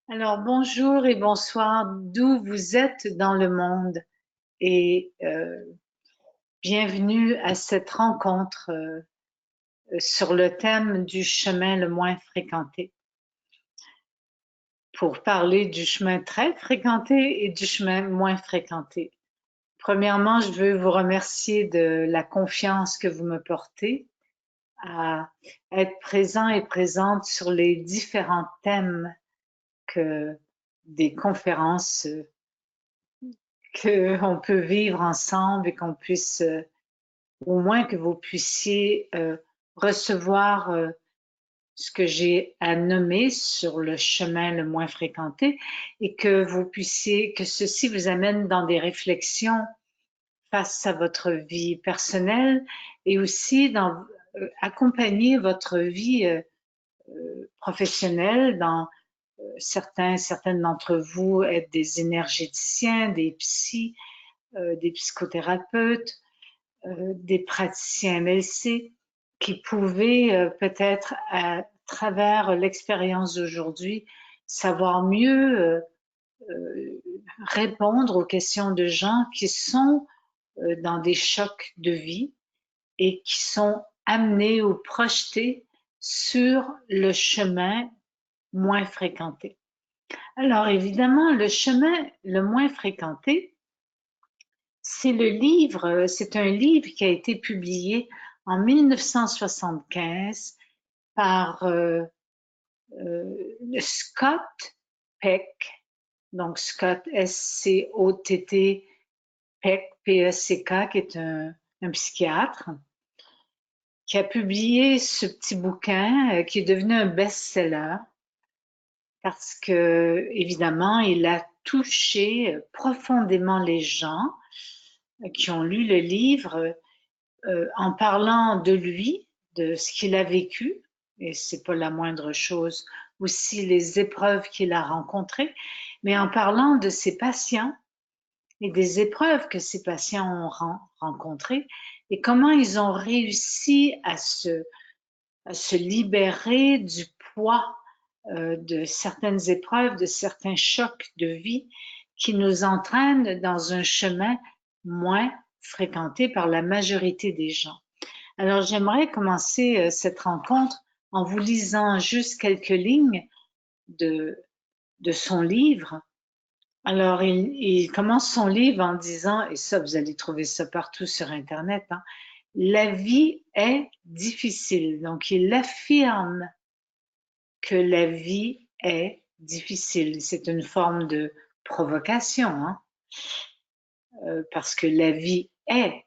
Alors bonjour et bonsoir, d'où vous êtes dans le monde et bienvenue à cette rencontre sur le thème du chemin le moins fréquenté. Pour parler du chemin très fréquenté et du chemin moins fréquenté. Premièrement, je veux vous remercier de la confiance que vous me portez à être présent et présente sur les différents thèmes que des conférences qu'on peut vivre ensemble et qu'on puisse, au moins que vous puissiez recevoir ce que j'ai à nommer sur le chemin le moins fréquenté et que vous puissiez, que ceci vous amène dans des réflexions face à votre vie personnelle et aussi dans accompagner votre vie professionnelle dans certaines d'entre vous être des énergéticiens, des psys, des psychothérapeutes, des praticiens MLC qui pouvaient peut-être à travers l'expérience d'aujourd'hui savoir mieux répondre aux questions de gens qui sont dans des chocs de vie et qui sont amenés ou projetés sur le chemin moins fréquenté. Alors évidemment, le chemin le moins fréquenté, c'est un livre qui a été publié en 1975 par Scott Peck, donc Scott S-C-O-T-T, Peck, P-E-C-K, qui est un psychiatre, qui a publié ce petit bouquin qui est devenu un best-seller parce que, évidemment, il a touché profondément les gens qui ont lu le livre en parlant de lui, de ce qu'il a vécu, et c'est pas la moindre chose, aussi les épreuves qu'il a rencontrées, mais en parlant de ses patients et des épreuves que ces patients ont rencontrées et comment ils ont réussi à se libérer du poids de certaines épreuves, de certains chocs de vie qui nous entraînent dans un chemin moins fréquenté par la majorité des gens. Alors, j'aimerais commencer cette rencontre en vous lisant juste quelques lignes de, de son livre. Alors, il commence son livre en disant, et ça, vous allez trouver ça partout sur Internet, hein, la vie est difficile. Donc, il affirme que la vie est difficile. C'est une forme de provocation, hein, parce que la vie est.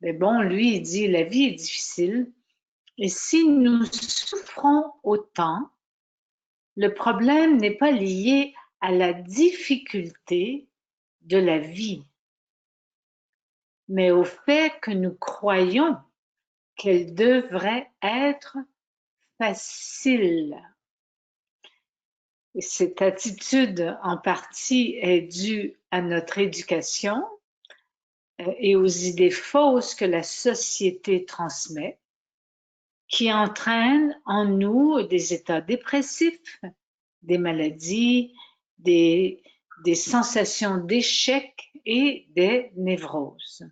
Mais bon, lui, il dit, la vie est difficile. Et si nous souffrons autant, le problème n'est pas lié à la difficulté de la vie, mais au fait que nous croyons qu'elle devrait être facile. Et cette attitude, en partie, est due à notre éducation et aux idées fausses que la société transmet, qui entraînent en nous des états dépressifs, des maladies, des sensations d'échec et des névroses.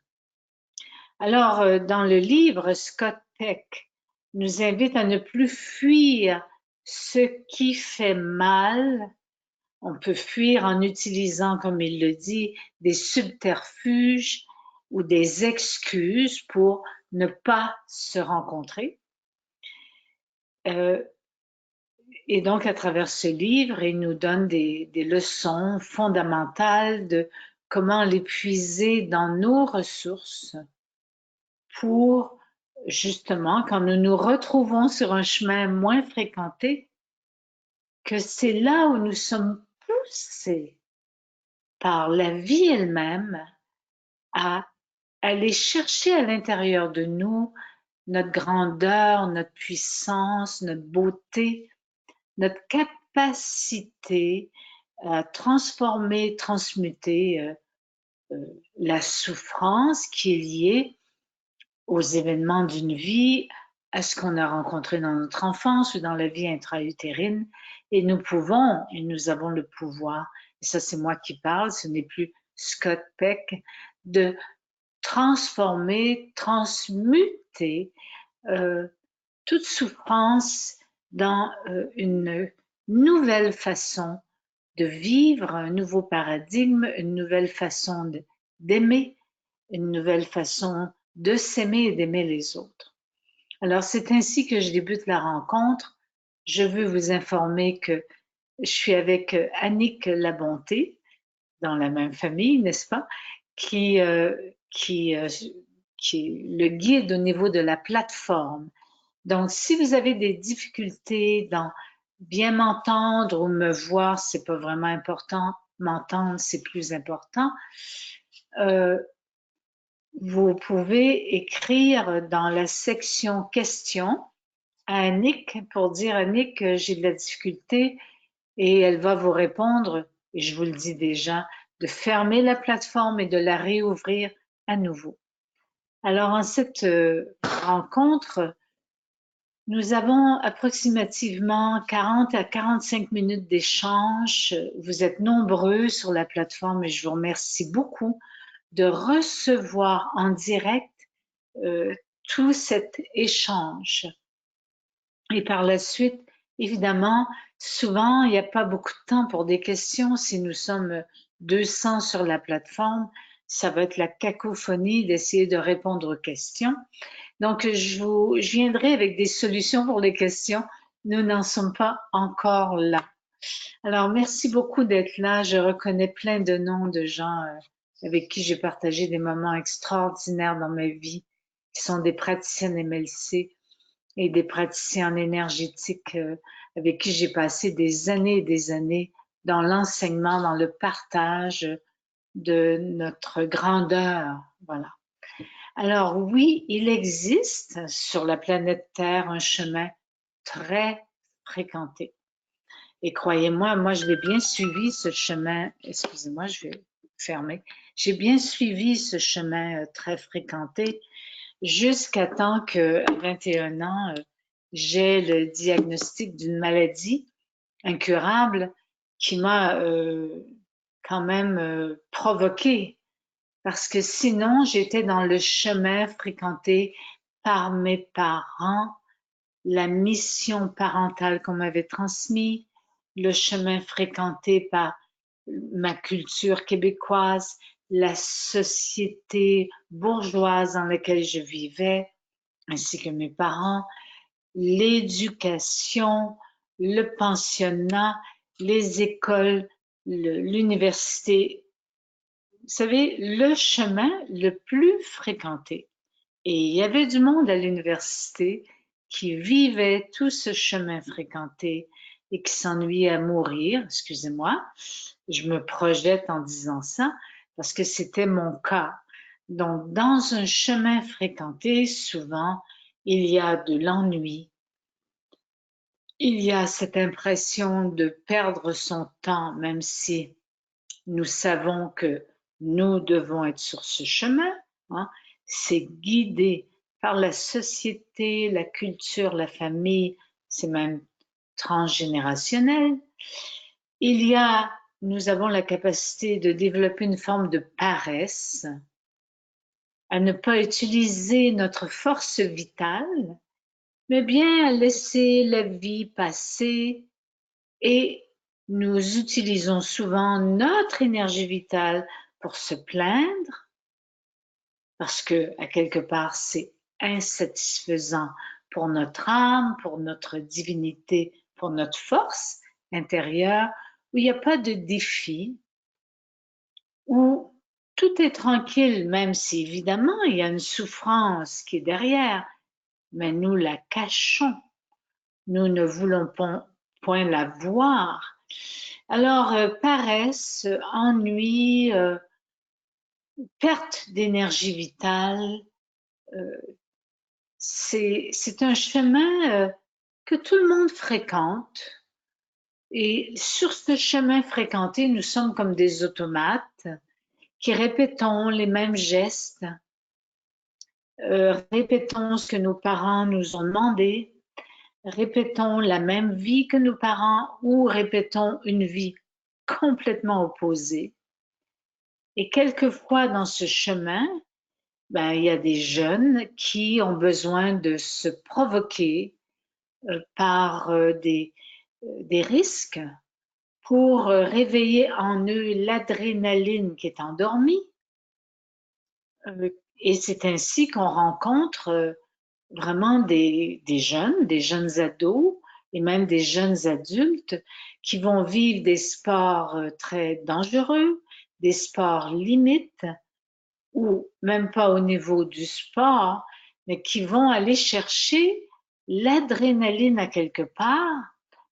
Alors, dans le livre, Scott Peck nous invite à ne plus fuir ce qui fait mal. On peut fuir en utilisant, comme il le dit, des subterfuges ou des excuses pour ne pas se rencontrer. Et donc, à travers ce livre, il nous donne des leçons fondamentales de comment les puiser dans nos ressources pour, justement, quand nous nous retrouvons sur un chemin moins fréquenté, que c'est là où nous sommes poussés par la vie elle-même à aller chercher à l'intérieur de nous notre grandeur, notre puissance, notre beauté, notre capacité à transformer, transmuter la souffrance qui est liée aux événements d'une vie, à ce qu'on a rencontré dans notre enfance ou dans la vie intra-utérine. Et nous pouvons, et nous avons le pouvoir, et ça c'est moi qui parle, ce n'est plus Scott Peck, de transformer, transmuter toute souffrance dans une nouvelle façon de vivre, un nouveau paradigme, une nouvelle façon d'aimer, une nouvelle façon de s'aimer et d'aimer les autres. Alors, c'est ainsi que je débute la rencontre. Je veux vous informer que je suis avec Annick Labonté, dans la même famille, n'est-ce pas, qui est le guide au niveau de la plateforme. Donc, si vous avez des difficultés dans bien m'entendre ou me voir, c'est pas vraiment important. M'entendre, c'est plus important. Vous pouvez écrire dans la section questions à Annick pour dire Annick, j'ai de la difficulté et elle va vous répondre, et je vous le dis déjà, de fermer la plateforme et de la réouvrir à nouveau. Alors, en cette rencontre, nous avons approximativement 40 à 45 minutes d'échange. Vous êtes nombreux sur la plateforme et je vous remercie beaucoup de recevoir en direct tout cet échange. Et par la suite, évidemment, souvent, il n'y a pas beaucoup de temps pour des questions. Si nous sommes 200 sur la plateforme, ça va être la cacophonie d'essayer de répondre aux questions. Donc, je viendrai avec des solutions pour les questions. Nous n'en sommes pas encore là. Alors, merci beaucoup d'être là. Je reconnais plein de noms de gens avec qui j'ai partagé des moments extraordinaires dans ma vie, qui sont des praticiennes MLC et des praticiens en énergétique avec qui j'ai passé des années et des années dans l'enseignement, dans le partage de notre grandeur. Voilà. Alors oui, il existe sur la planète Terre un chemin très fréquenté. Et croyez-moi, moi, je l'ai bien suivi, ce chemin. Excusez-moi, je vais fermer. J'ai bien suivi ce chemin très fréquenté jusqu'à temps qu'à 21 ans, j'ai le diagnostic d'une maladie incurable qui m'a quand même provoqué parce que sinon, j'étais dans le chemin fréquenté par mes parents, la mission parentale qu'on m'avait transmise, le chemin fréquenté par ma culture québécoise, la société bourgeoise dans laquelle je vivais, ainsi que mes parents, l'éducation, le pensionnat, les écoles, l'université. Vous savez, le chemin le plus fréquenté. Et il y avait du monde à l'université qui vivait tout ce chemin fréquenté et qui s'ennuyait à mourir, excusez-moi, je me projette en disant ça parce que c'était mon cas. Donc, dans un chemin fréquenté, souvent, il y a de l'ennui, il y a cette impression de perdre son temps, même si nous savons que nous devons être sur ce chemin, hein. C'est guidé par la société, la culture, la famille, c'est même transgénérationnel. Nous avons la capacité de développer une forme de paresse, à ne pas utiliser notre force vitale, mais bien à laisser la vie passer et nous utilisons souvent notre énergie vitale pour se plaindre parce que, à quelque part, c'est insatisfaisant pour notre âme, pour notre divinité, pour notre force intérieure, où il n'y a pas de défi, où tout est tranquille, même si évidemment il y a une souffrance qui est derrière, mais nous la cachons. Nous ne voulons point la voir. Alors, paresse, ennui, perte d'énergie vitale, c'est un chemin que tout le monde fréquente. Et sur ce chemin fréquenté, nous sommes comme des automates qui répétons les mêmes gestes Répétons ce que nos parents nous ont demandé, répétons la même vie que nos parents ou répétons une vie complètement opposée. Et quelquefois dans ce chemin, ben, il y a des jeunes qui ont besoin de se provoquer par des risques pour réveiller en eux l'adrénaline qui est endormie. Et c'est ainsi qu'on rencontre vraiment des jeunes ados et même des jeunes adultes qui vont vivre des sports très dangereux, des sports limites, ou même pas au niveau du sport, mais qui vont aller chercher l'adrénaline à quelque part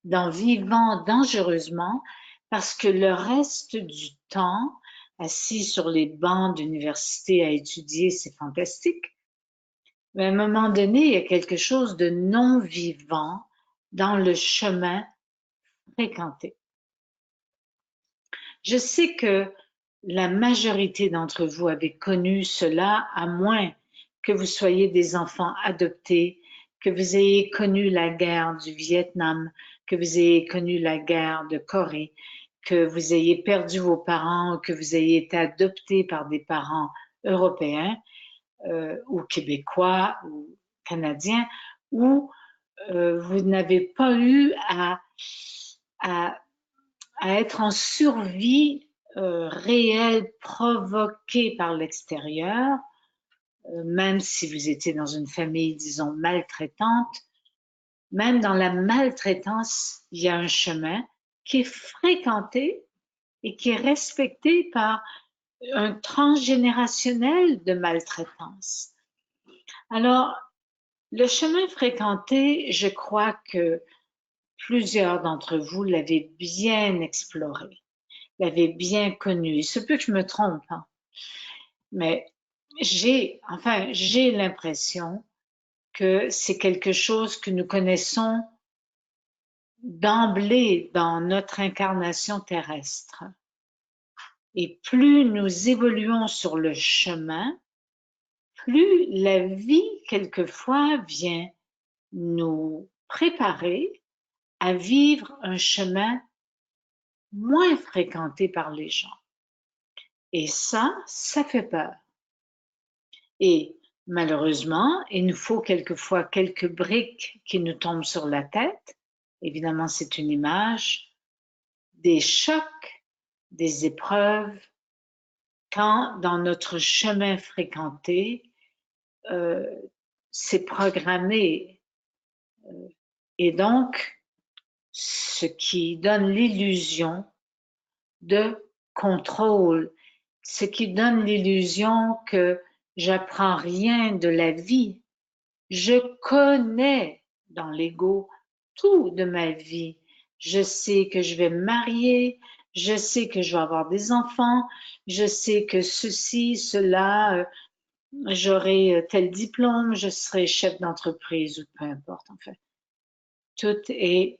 dans vivant dangereusement parce que le reste du temps, assis sur les bancs d'université à étudier, c'est fantastique. Mais à un moment donné, il y a quelque chose de non vivant dans le chemin fréquenté. Je sais que la majorité d'entre vous avez connu cela, à moins que vous soyez des enfants adoptés, que vous ayez connu la guerre du Vietnam, que vous ayez connu la guerre de Corée, que vous ayez perdu vos parents, que vous ayez été adopté par des parents européens ou québécois ou canadiens, ou vous n'avez pas eu à être en survie réelle provoquée par l'extérieur, même si vous étiez dans une famille, disons, maltraitante, même dans la maltraitance, il y a un chemin qui est fréquenté et qui est respecté par un transgénérationnel de maltraitance. Alors, le chemin fréquenté, je crois que plusieurs d'entre vous l'avez bien exploré, l'avez bien connu. Il se peut que je me trompe, hein, mais j'ai l'impression que c'est quelque chose que nous connaissons d'emblée dans notre incarnation terrestre. Et plus nous évoluons sur le chemin, plus la vie, quelquefois, vient nous préparer à vivre un chemin moins fréquenté par les gens. Et ça fait peur. Et malheureusement, il nous faut quelquefois quelques briques qui nous tombent sur la tête. Évidemment, c'est une image, des chocs, des épreuves, quand dans notre chemin fréquenté, c'est programmé. Et donc, ce qui donne l'illusion de contrôle, ce qui donne l'illusion que j'apprends rien de la vie. Je connais dans l'ego tout de ma vie. Je sais que je vais me marier, je sais que je vais avoir des enfants, je sais que ceci, cela, j'aurai tel diplôme, je serai chef d'entreprise ou peu importe en fait. Tout est,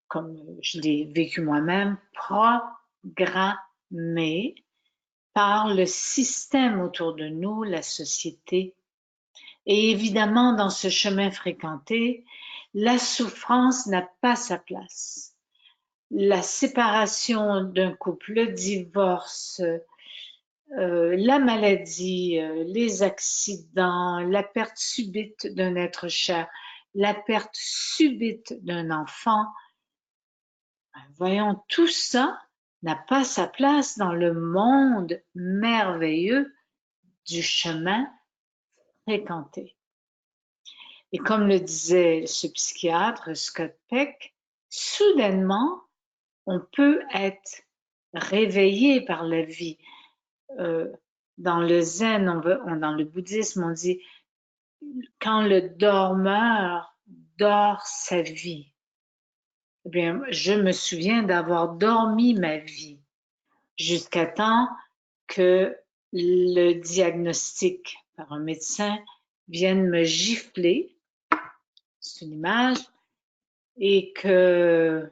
comme je l'ai vécu moi-même, programmé par le système autour de nous, la société. Et évidemment, dans ce chemin fréquenté, la souffrance n'a pas sa place. La séparation d'un couple, le divorce, la maladie, les accidents, la perte subite d'un être cher, la perte subite d'un enfant, voyons, tout ça n'a pas sa place dans le monde merveilleux du chemin fréquenté. Et comme le disait ce psychiatre, Scott Peck, soudainement, on peut être réveillé par la vie. Dans le zen, dans le bouddhisme, on dit quand le dormeur dort sa vie. Eh bien, je me souviens d'avoir dormi ma vie jusqu'à temps que le diagnostic par un médecin vienne me gifler, c'est une image, et que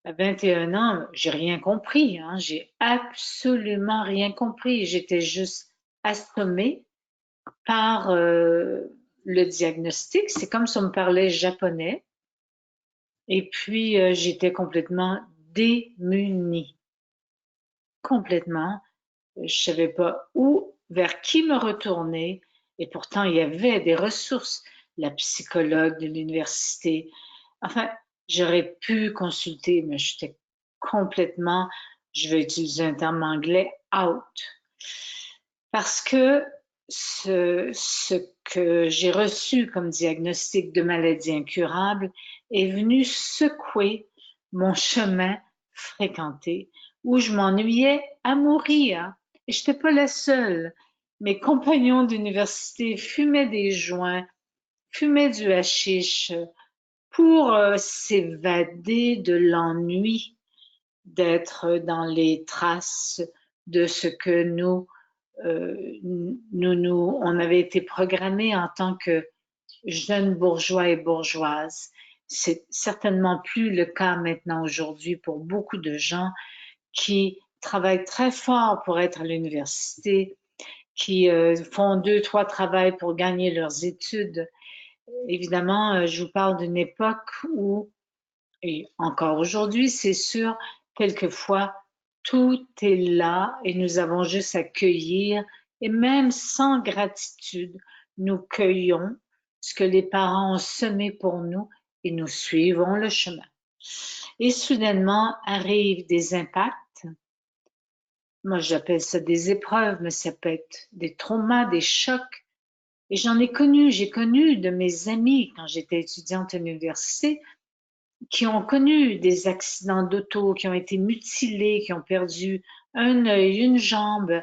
à 21 ans, j'ai rien compris, hein, j'ai absolument rien compris. J'étais juste assommée par le diagnostic. C'est comme si on me parlait japonais. Et puis, j'étais complètement démunie. Complètement. Je savais pas vers qui me retourner. Et pourtant, il y avait des ressources. La psychologue de l'université. Enfin, j'aurais pu consulter, mais j'étais complètement, je vais utiliser un terme anglais, out. Parce que ce que j'ai reçu comme diagnostic de maladie incurable est venu secouer mon chemin fréquenté où je m'ennuyais à mourir. Et je n'étais pas la seule. Mes compagnons d'université fumaient des joints, fumaient du hashish pour s'évader de l'ennui d'être dans les traces de ce que on avait été programmés en tant que jeunes bourgeois et bourgeoises. C'est certainement plus le cas maintenant aujourd'hui pour beaucoup de gens qui travaillent très fort pour être à l'université, qui font 2, 3 travails pour gagner leurs études. Évidemment, je vous parle d'une époque où, et encore aujourd'hui, c'est sûr, quelquefois, tout est là et nous avons juste à cueillir et même sans gratitude, nous cueillons ce que les parents ont semé pour nous et nous suivons le chemin. Et soudainement arrivent des impacts. Moi, j'appelle ça des épreuves, mais ça peut être des traumas, des chocs. Et j'ai connu de mes amis quand j'étais étudiante à l'université, qui ont connu des accidents d'auto, qui ont été mutilés, qui ont perdu un œil, une jambe.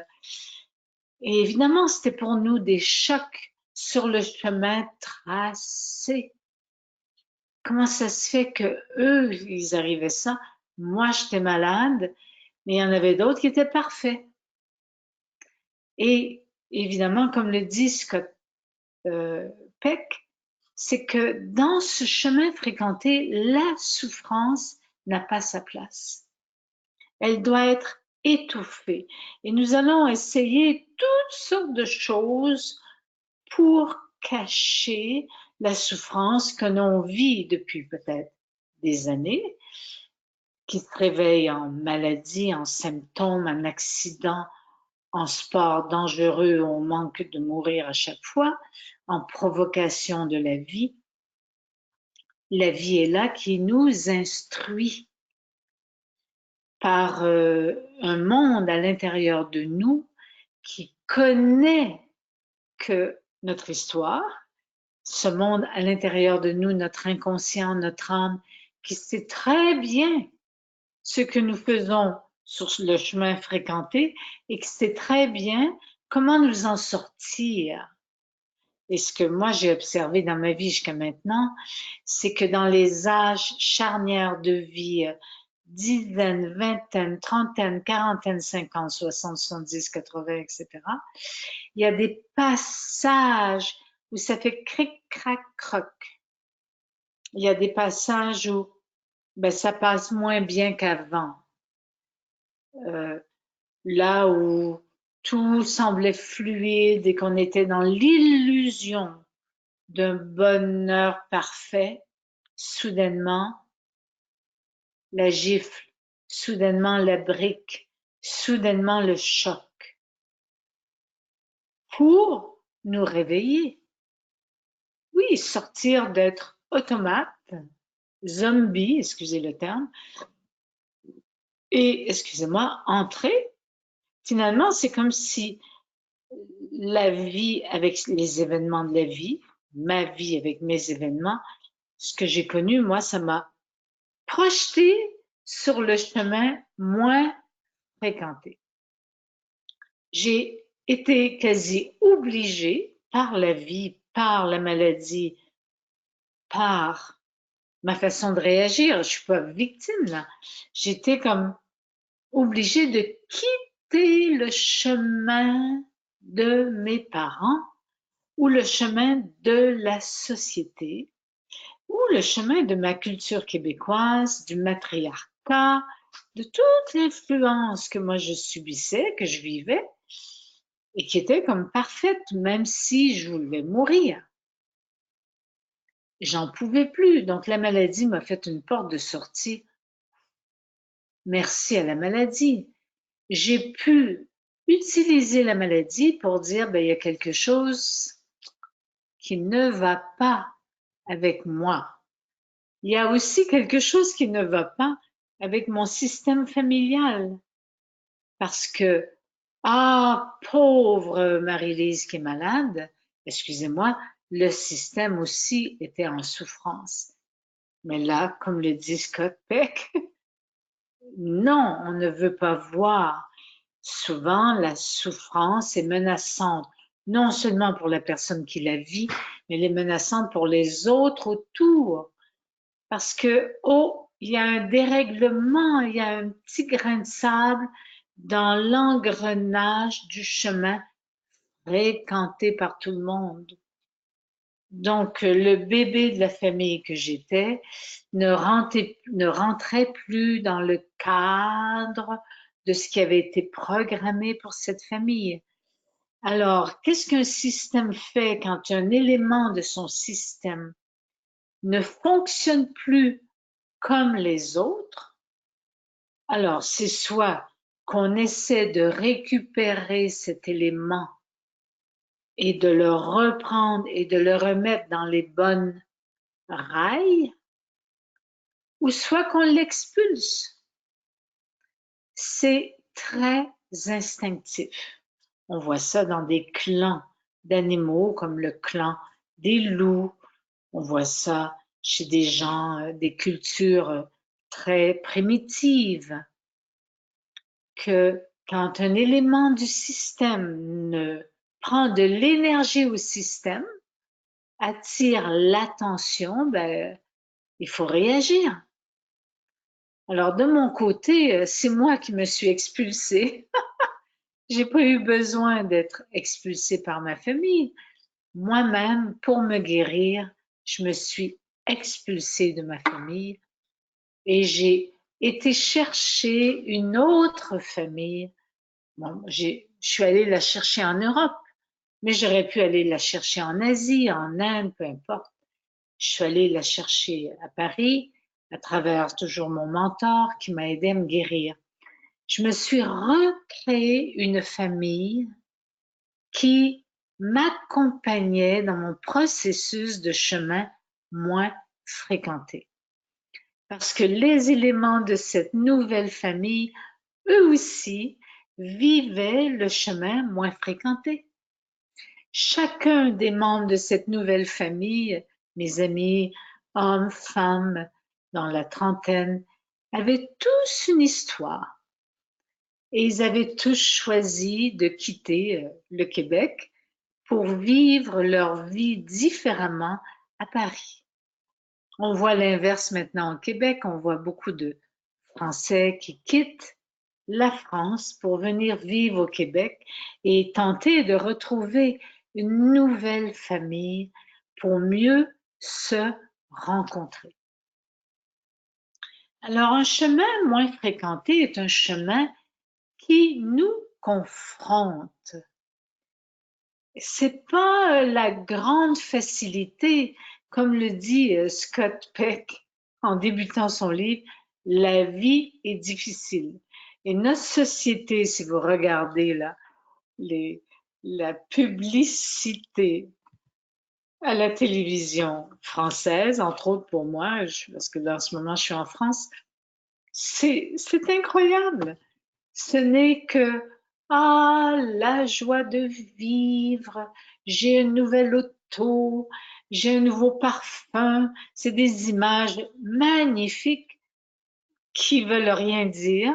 Et évidemment, c'était pour nous des chocs sur le chemin tracé. Comment ça se fait que eux, ils arrivaient ça? Moi, j'étais malade, mais il y en avait d'autres qui étaient parfaits. Et évidemment, comme le dit Scott Peck, c'est que dans ce chemin fréquenté, la souffrance n'a pas sa place. Elle doit être étouffée. Et nous allons essayer toutes sortes de choses pour cacher la souffrance que l'on vit depuis peut-être des années, qui se réveille en maladie, en symptômes, en accident, en sport dangereux où on manque de mourir à chaque fois, en provocation de la vie. La vie est là qui nous instruit par un monde à l'intérieur de nous qui connaît que notre histoire, ce monde à l'intérieur de nous, notre inconscient, notre âme, qui sait très bien ce que nous faisons sur le chemin fréquenté et qui sait très bien comment nous en sortir. Et ce que moi j'ai observé dans ma vie jusqu'à maintenant, c'est que dans les âges charnières de vie, dizaine, vingtaine, trentaine, quarantaine, 50, 60, 70, 80, etc., il y a des passages où ça fait cric, crac, croc. Il y a des passages où ça passe moins bien qu'avant. Là où tout semblait fluide et qu'on était dans l'illusion d'un bonheur parfait, soudainement, la gifle, soudainement la brique, soudainement le choc, pour nous réveiller. Oui, sortir d'être automate, zombie, excusez le terme, et, excusez-moi, entrer. Finalement, c'est comme si la vie avec les événements de la vie, ma vie avec mes événements, ce que j'ai connu, moi, ça m'a projeté sur le chemin moins fréquenté. J'ai été quasi obligée par la vie, par la maladie, par ma façon de réagir. Je suis pas victime, là. J'étais comme obligée de quitter le chemin de mes parents ou le chemin de la société ou le chemin de ma culture québécoise, du matriarcat, de toute l'influence que moi je subissais, que je vivais. et qui était comme parfaite, même si je voulais mourir. J'en pouvais plus. Donc la maladie m'a fait une porte de sortie. Merci à la maladie. J'ai pu utiliser la maladie pour dire, ben, il y a quelque chose qui ne va pas avec moi. Il y a aussi quelque chose qui ne va pas avec mon système familial. Parce que, ah, pauvre Marie-Lise qui est malade, excusez-moi, le système aussi était en souffrance. Mais là, comme le dit Scott Peck, non, on ne veut pas voir. Souvent, la souffrance est menaçante, non seulement pour la personne qui la vit, mais elle est menaçante pour les autres autour. Parce que, oh, il y a un dérèglement, il y a un petit grain de sable dans l'engrenage du chemin fréquenté par tout le monde. Donc, le bébé de la famille que j'étais ne rentrait plus dans le cadre de ce qui avait été programmé pour cette famille. Alors, qu'est-ce qu'un système fait quand un élément de son système ne fonctionne plus comme les autres? Alors, c'est soit qu'on essaie de récupérer cet élément et de le reprendre et de le remettre dans les bonnes rails, ou soit qu'on l'expulse. C'est très instinctif. On voit ça dans des clans d'animaux comme le clan des loups. On voit ça chez des gens, des cultures très primitives, que quand un élément du système ne prend de l'énergie au système, attire l'attention, ben, il faut réagir. Alors de mon côté, c'est moi qui me suis expulsée. J'ai pas eu besoin d'être expulsée par ma famille. Moi-même, pour me guérir, je me suis expulsée de ma famille et j'ai été chercher une autre famille. Bon, je suis allée la chercher en Europe, mais j'aurais pu aller la chercher en Asie, en Inde, peu importe. Je suis allée la chercher à Paris, à travers toujours mon mentor qui m'a aidé à me guérir. Je me suis recréé une famille qui m'accompagnait dans mon processus de chemin moins fréquenté. Parce que les éléments de cette nouvelle famille, eux aussi, vivaient le chemin moins fréquenté. Chacun des membres de cette nouvelle famille, mes amis, hommes, femmes, dans la trentaine, avaient tous une histoire. Et ils avaient tous choisi de quitter le Québec pour vivre leur vie différemment à Paris. On voit l'inverse maintenant au Québec, on voit beaucoup de Français qui quittent la France pour venir vivre au Québec et tenter de retrouver une nouvelle famille pour mieux se rencontrer. Alors, un chemin moins fréquenté est un chemin qui nous confronte. C'est pas la grande facilité, comme le dit Scott Peck en débutant son livre, la vie est difficile. Et notre société, si vous regardez là, la publicité à la télévision française, entre autres pour moi, parce que là, en ce moment, je suis en France, c'est incroyable. Ce n'est que, ah, la joie de vivre, j'ai une nouvelle auto, j'ai un nouveau parfum. C'est des images magnifiques qui veulent rien dire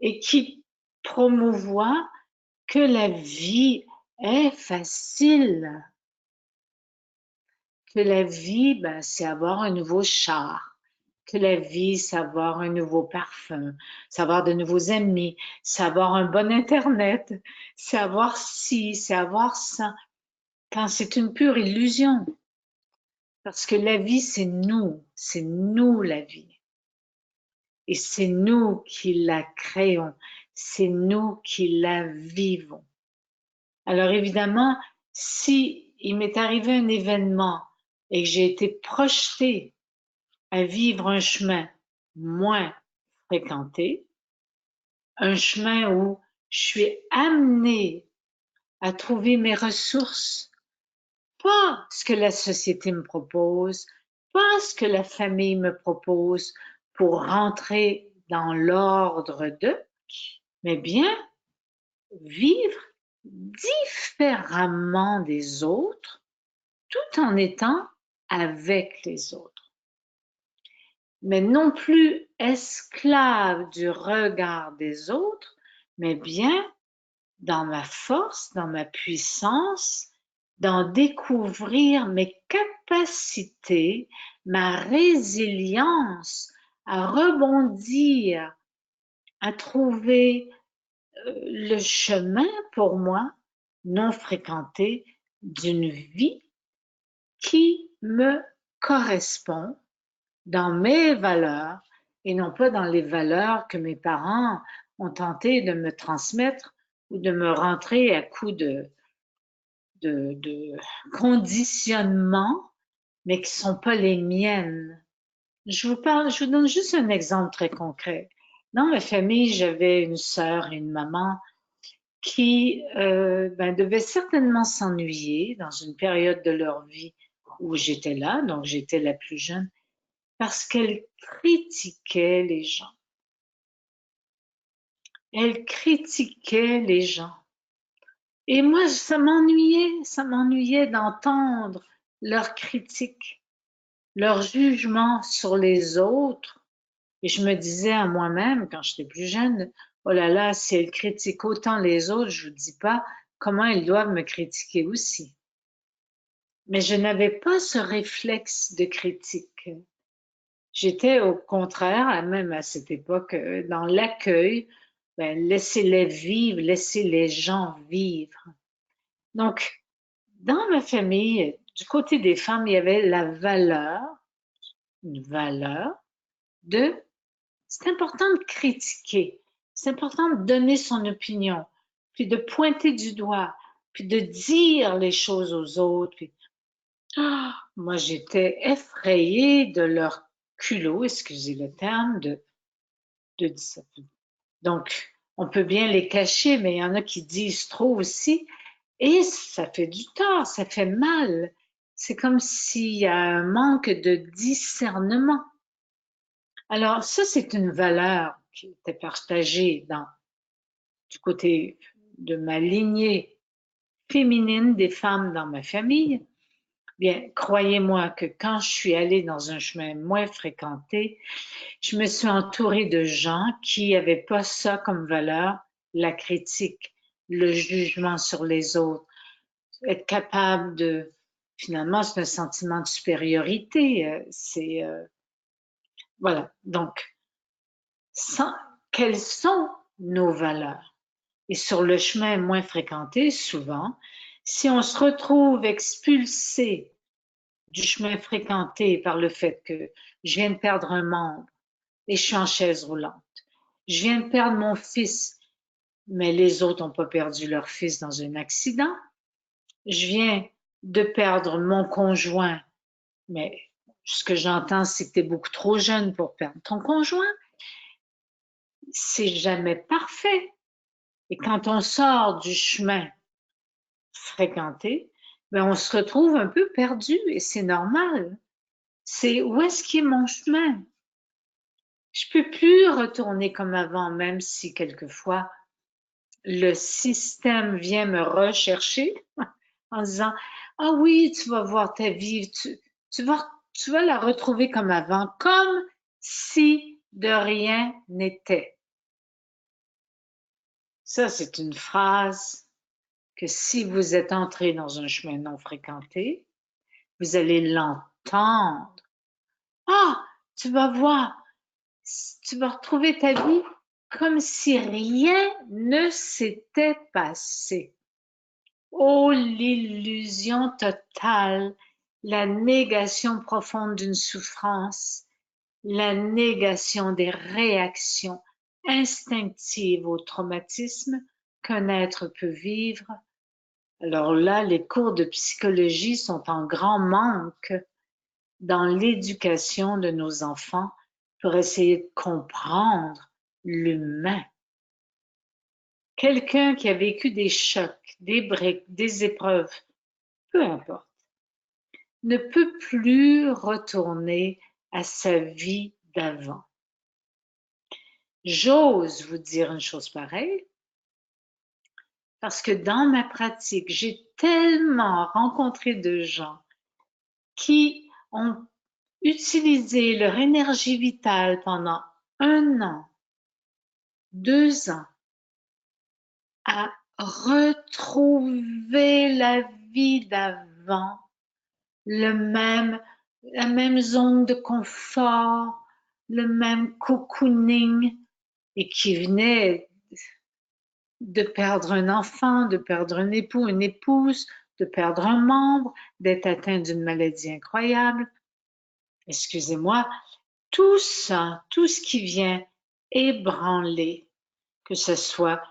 et qui promouvoient que la vie est facile, que la vie, ben, c'est avoir un nouveau char, que la vie, c'est avoir un nouveau parfum, c'est avoir de nouveaux amis, c'est avoir un bon Internet, c'est avoir ci, c'est avoir ça, quand c'est une pure illusion. Parce que la vie, c'est nous la vie. Et c'est nous qui la créons, c'est nous qui la vivons. Alors évidemment, si il m'est arrivé un événement et que j'ai été projetée à vivre un chemin moins fréquenté, un chemin où je suis amenée à trouver mes ressources, pas ce que la société me propose, pas ce que la famille me propose pour rentrer dans l'ordre de, mais bien vivre différemment des autres tout en étant avec les autres. Mais non plus esclave du regard des autres, mais bien dans ma force, dans ma puissance, d'en découvrir mes capacités, ma résilience à rebondir, à trouver le chemin pour moi non fréquenté d'une vie qui me correspond dans mes valeurs et non pas dans les valeurs que mes parents ont tenté de me transmettre ou de me rentrer à coups de conditionnement, mais qui ne sont pas les miennes. Je vous donne juste un exemple très concret. Dans ma famille, j'avais une sœur et une maman qui devaient certainement s'ennuyer dans une période de leur vie où j'étais là, donc j'étais la plus jeune, parce qu'elle critiquait les gens. Elle critiquait les gens. Et moi, ça m'ennuyait d'entendre leurs critiques, leur jugement sur les autres. Et je me disais à moi-même, quand j'étais plus jeune, oh là là, si elle critique autant les autres, je vous dis pas comment ils doivent me critiquer aussi. Mais je n'avais pas ce réflexe de critique. J'étais au contraire, même à cette époque, dans l'accueil, laissez-les vivre, laissez les gens vivre. Donc, dans ma famille, du côté des femmes, il y avait la valeur, une valeur de, c'est important de critiquer, c'est important de donner son opinion, puis de pointer du doigt, puis de dire les choses aux autres. Puis, moi, j'étais effrayée de leur culot, excusez le terme, de donc, on peut bien les cacher, mais il y en a qui disent trop aussi. Et ça fait du tort, ça fait mal. C'est comme s'il y a un manque de discernement. Alors, ça, c'est une valeur qui était partagée du côté de ma lignée féminine des femmes dans ma famille. Bien, croyez-moi que quand je suis allée dans un chemin moins fréquenté, je me suis entourée de gens qui n'avaient pas ça comme valeur, la critique, le jugement sur les autres, être capable de, finalement, c'est un sentiment de supériorité. Voilà. Donc, quelles sont nos valeurs? Et sur le chemin moins fréquenté, souvent, si on se retrouve expulsé du chemin fréquenté par le fait que je viens de perdre un membre et je suis en chaise roulante, je viens de perdre mon fils, mais les autres n'ont pas perdu leur fils dans un accident, je viens de perdre mon conjoint, mais ce que j'entends, c'est que tu es beaucoup trop jeune pour perdre ton conjoint. C'est jamais parfait. Et quand on sort du chemin fréquenté, ben on se retrouve un peu perdu et c'est normal. C'est où est-ce qui est mon chemin? Je peux plus retourner comme avant, même si quelquefois le système vient me rechercher en disant, ah oui, tu vas voir ta vie, tu vas la retrouver comme avant, comme si de rien n'était. Ça, c'est une phrase que si vous êtes entré dans un chemin non fréquenté, vous allez l'entendre. Ah, tu vas voir, tu vas retrouver ta vie comme si rien ne s'était passé. Oh, l'illusion totale, la négation profonde d'une souffrance, la négation des réactions instinctives au traumatisme qu'un être peut vivre Alors là, les cours de psychologie sont en grand manque dans l'éducation de nos enfants pour essayer de comprendre l'humain. Quelqu'un qui a vécu des chocs, des briques, des épreuves, peu importe, ne peut plus retourner à sa vie d'avant. J'ose vous dire une chose pareille, parce que dans ma pratique, j'ai tellement rencontré de gens qui ont utilisé leur énergie vitale pendant 1 an, 2 ans, à retrouver la vie d'avant, la même zone de confort, le même cocooning, et qui venait de perdre un enfant, de perdre un époux, une épouse, de perdre un membre, d'être atteint d'une maladie incroyable. Excusez-moi, tout ça, tout ce qui vient ébranler, que ce soit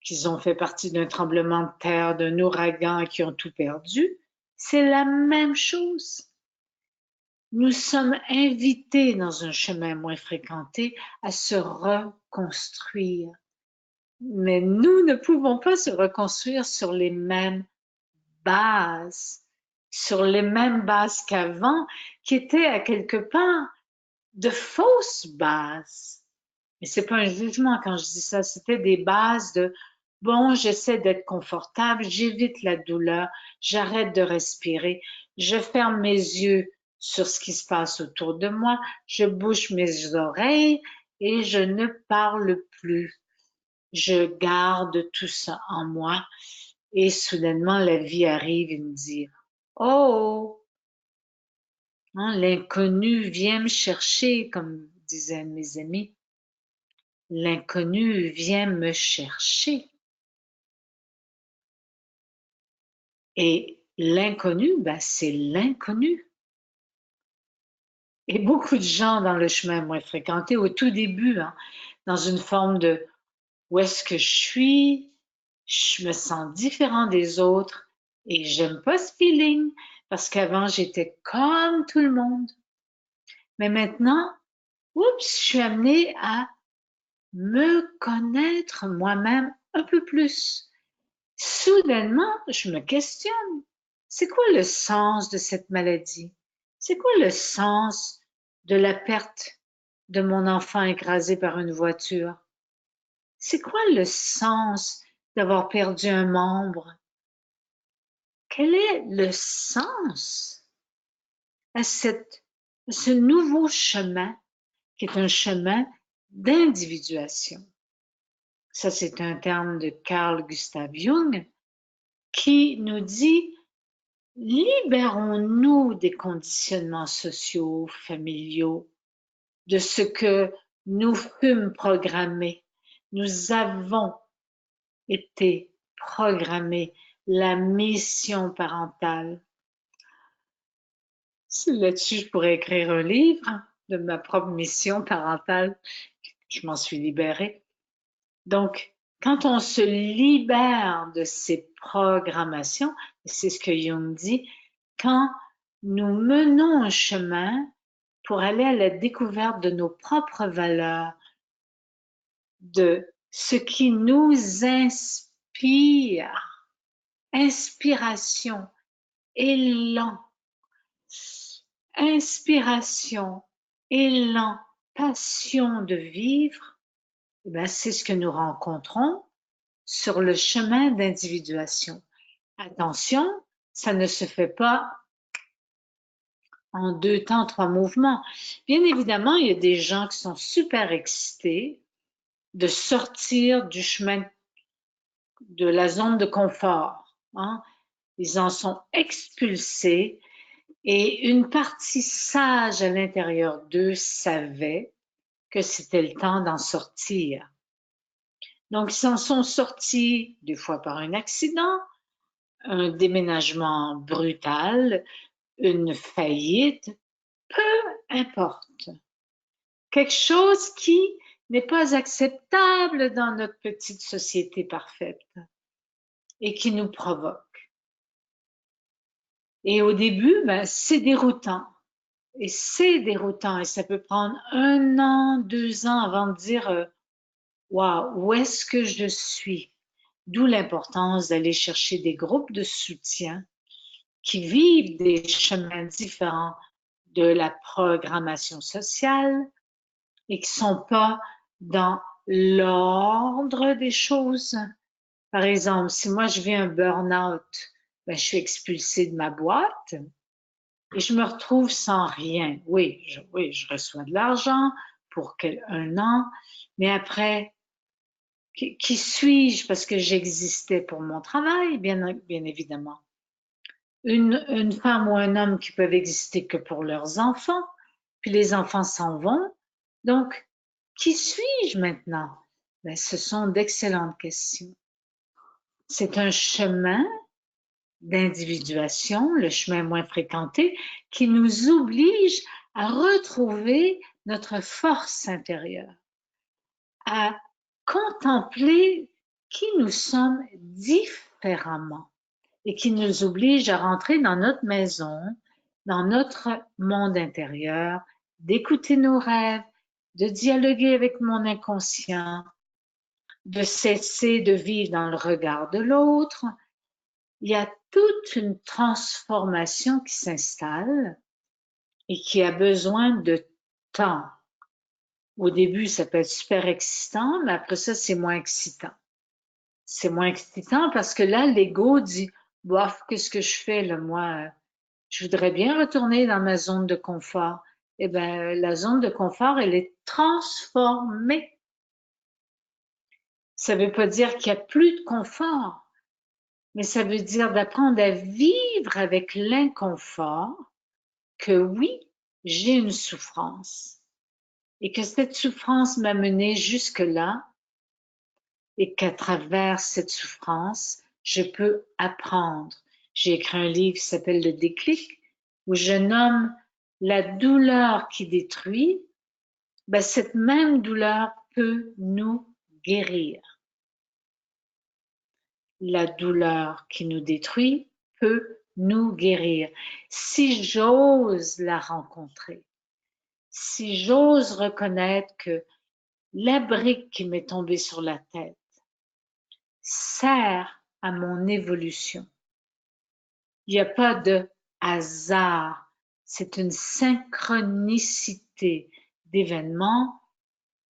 qu'ils ont fait partie d'un tremblement de terre, d'un ouragan et qui ont tout perdu, c'est la même chose. Nous sommes invités dans un chemin moins fréquenté à se reconstruire. Mais nous ne pouvons pas se reconstruire sur les mêmes bases, qu'avant, qui étaient à quelque part de fausses bases. Mais c'est pas un jugement quand je dis ça, c'était des bases de bon, j'essaie d'être confortable, j'évite la douleur, j'arrête de respirer, je ferme mes yeux sur ce qui se passe autour de moi, je bouche mes oreilles et je ne parle plus. Je garde tout ça en moi et soudainement la vie arrive et me dit oh, hein, l'inconnu vient me chercher, comme disaient mes amis. L'inconnu vient me chercher. Et l'inconnu, c'est l'inconnu. Et beaucoup de gens dans le chemin moins fréquenté au tout début, hein, dans une forme de où est-ce que je me sens différent des autres et j'aime pas ce feeling parce qu'avant j'étais comme tout le monde. Mais maintenant, oups, je suis amenée à me connaître moi-même un peu plus. Soudainement, je me questionne. C'est quoi le sens de cette maladie? C'est quoi le sens de la perte de mon enfant écrasé par une voiture? C'est quoi le sens d'avoir perdu un membre? Quel est le sens à ce nouveau chemin qui est un chemin d'individuation? Ça, c'est un terme de Carl Gustav Jung qui nous dit libérons-nous des conditionnements sociaux, familiaux, de ce que nous fûmes programmés. Nous avons été programmés, la mission parentale. Là-dessus, je pourrais écrire un livre de ma propre mission parentale. Je m'en suis libérée. Donc, quand on se libère de ces programmations, c'est ce que Jung dit, quand nous menons un chemin pour aller à la découverte de nos propres valeurs, de ce qui nous inspire, inspiration, élan, inspiration, élan, passion de vivre, c'est ce que nous rencontrons sur le chemin d'individuation. Attention, ça ne se fait pas en 2 temps, 3 mouvements. Bien évidemment, il y a des gens qui sont super excités de sortir du chemin de la zone de confort, hein. Ils en sont expulsés et une partie sage à l'intérieur d'eux savait que c'était le temps d'en sortir. Donc, ils en sont sortis des fois par un accident, un déménagement brutal, une faillite, peu importe. Quelque chose qui n'est pas acceptable dans notre petite société parfaite et qui nous provoque. Et au début, ben, c'est déroutant. Et c'est déroutant. Et ça peut prendre 1 an, 2 ans avant de dire, waouh, où est-ce que je suis? D'où l'importance d'aller chercher des groupes de soutien qui vivent des chemins différents de la programmation sociale et qui sont pas dans l'ordre des choses. Par exemple, si moi je vis un burn-out, ben, je suis expulsée de ma boîte et je me retrouve sans rien. Oui, je reçois de l'argent pour 1 an, mais après, qui suis-je parce que j'existais pour mon travail, bien évidemment. Une femme ou un homme qui peuvent exister que pour leurs enfants, puis les enfants s'en vont. Donc, qui suis-je maintenant? Ben, ce sont d'excellentes questions. C'est un chemin d'individuation, le chemin moins fréquenté, qui nous oblige à retrouver notre force intérieure, à contempler qui nous sommes différemment et qui nous oblige à rentrer dans notre maison, dans notre monde intérieur, d'écouter nos rêves, de dialoguer avec mon inconscient, de cesser de vivre dans le regard de l'autre. Il y a toute une transformation qui s'installe et qui a besoin de temps. Au début, ça peut être super excitant, mais après ça, c'est moins excitant. C'est moins excitant parce que là, l'ego dit, bof, qu'est-ce que je fais là, moi? Je voudrais bien retourner dans ma zone de confort. Eh bien, la zone de confort, elle est transformée. Ça ne veut pas dire qu'il n'y a plus de confort, mais ça veut dire d'apprendre à vivre avec l'inconfort, que oui, j'ai une souffrance et que cette souffrance m'a mené jusque-là et qu'à travers cette souffrance, je peux apprendre. J'ai écrit un livre qui s'appelle Le déclic, où je nomme la douleur qui détruit. Ben, cette même douleur peut nous guérir. La douleur qui nous détruit peut nous guérir. Si j'ose la rencontrer, si j'ose reconnaître que la brique qui m'est tombée sur la tête sert à mon évolution. Il n'y a pas de hasard, c'est une synchronicité d'événements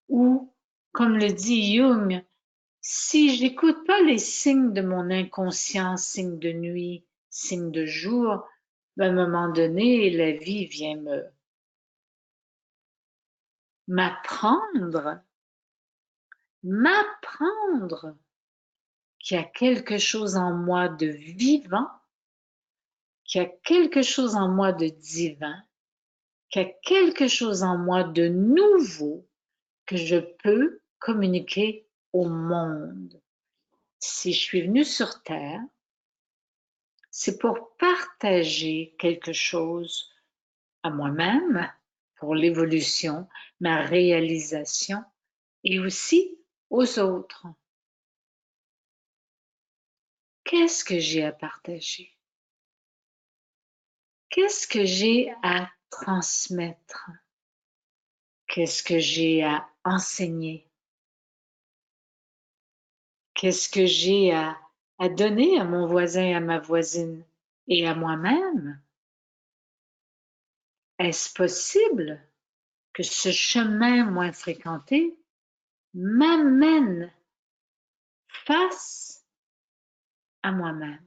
où, comme le dit Jung, si j'écoute pas les signes de mon inconscient, signes de nuit, signes de jour, ben, à un moment donné, la vie vient m'apprendre qu'il y a quelque chose en moi de vivant, qu'il y a quelque chose en moi de divin, qu'il y a quelque chose en moi de nouveau que je peux communiquer au monde. Si je suis venue sur Terre, c'est pour partager quelque chose à moi-même, pour l'évolution, ma réalisation, et aussi aux autres. Qu'est-ce que j'ai à partager? Qu'est-ce que j'ai à transmettre? Qu'est-ce que j'ai à enseigner? Qu'est-ce que j'ai à donner à mon voisin, à ma voisine et à moi-même? Est-ce possible que ce chemin moins fréquenté m'amène face à moi-même,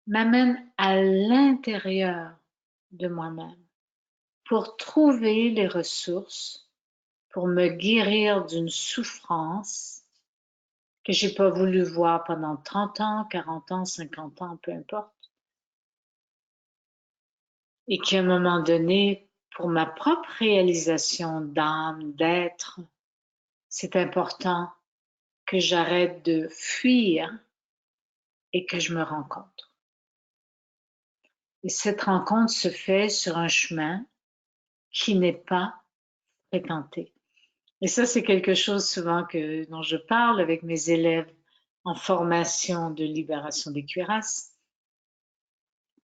m'amène à l'intérieur de moi-même pour trouver les ressources, pour me guérir d'une souffrance que j'ai pas voulu voir pendant 30 ans, 40 ans, 50 ans, peu importe, et qu'à un moment donné, pour ma propre réalisation d'âme, d'être, c'est important que j'arrête de fuir et que je me rencontre. Et cette rencontre se fait sur un chemin qui n'est pas fréquenté. Et ça, c'est quelque chose souvent dont je parle avec mes élèves en formation de libération des cuirasses.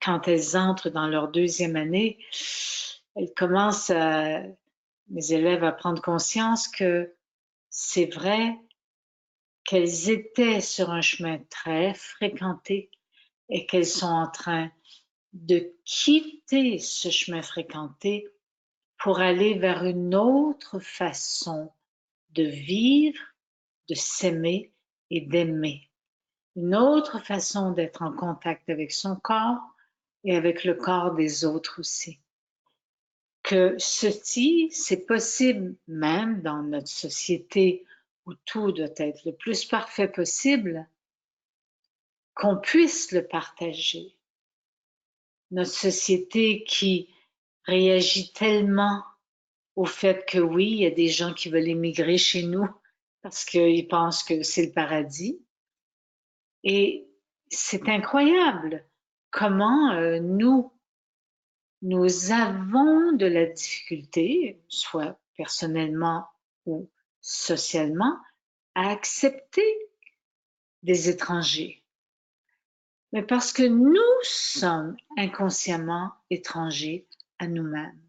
quand elles entrent dans leur 2e année, elles commencent mes élèves à prendre conscience que c'est vrai qu'elles étaient sur un chemin très fréquenté et qu'elles sont en train de quitter ce chemin fréquenté pour aller vers une autre façon de vivre, de s'aimer et d'aimer. Une autre façon d'être en contact avec son corps et avec le corps des autres aussi. Que ceci, c'est possible même dans notre société où tout doit être le plus parfait possible, qu'on puisse le partager. Notre société qui réagit tellement au fait que oui, il y a des gens qui veulent émigrer chez nous parce qu'ils pensent que c'est le paradis. Et c'est incroyable comment nous avons de la difficulté, soit personnellement ou socialement, à accepter des étrangers. Mais parce que nous sommes inconsciemment étrangers à nous-mêmes.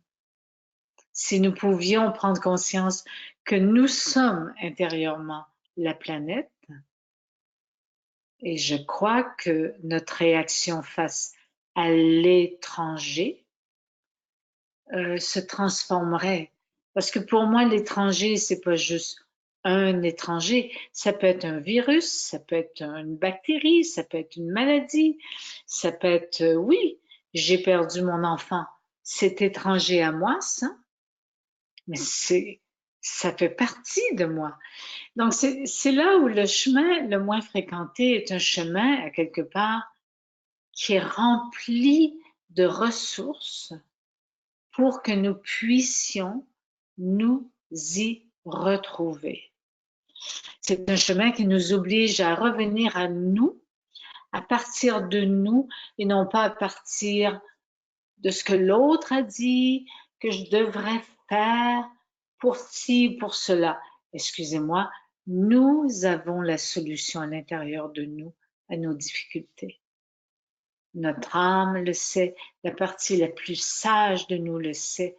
Si nous pouvions prendre conscience que nous sommes intérieurement la planète, et je crois que notre réaction face à l'étranger se transformerait. Parce que pour moi, l'étranger, c'est pas juste un étranger. Ça peut être un virus, ça peut être une bactérie, ça peut être une maladie, ça peut être, oui, j'ai perdu mon enfant. C'est étranger à moi, ça, mais ça fait partie de moi. Donc, c'est là où le chemin le moins fréquenté est un chemin, à quelque part, qui est rempli de ressources pour que nous puissions nous y retrouver. C'est un chemin qui nous oblige à revenir à nous, à partir de nous, et non pas à partir de ce que l'autre a dit, que je devrais faire pour ci, pour cela. Excusez-moi, nous avons la solution à l'intérieur de nous à nos difficultés. Notre âme le sait, la partie la plus sage de nous le sait.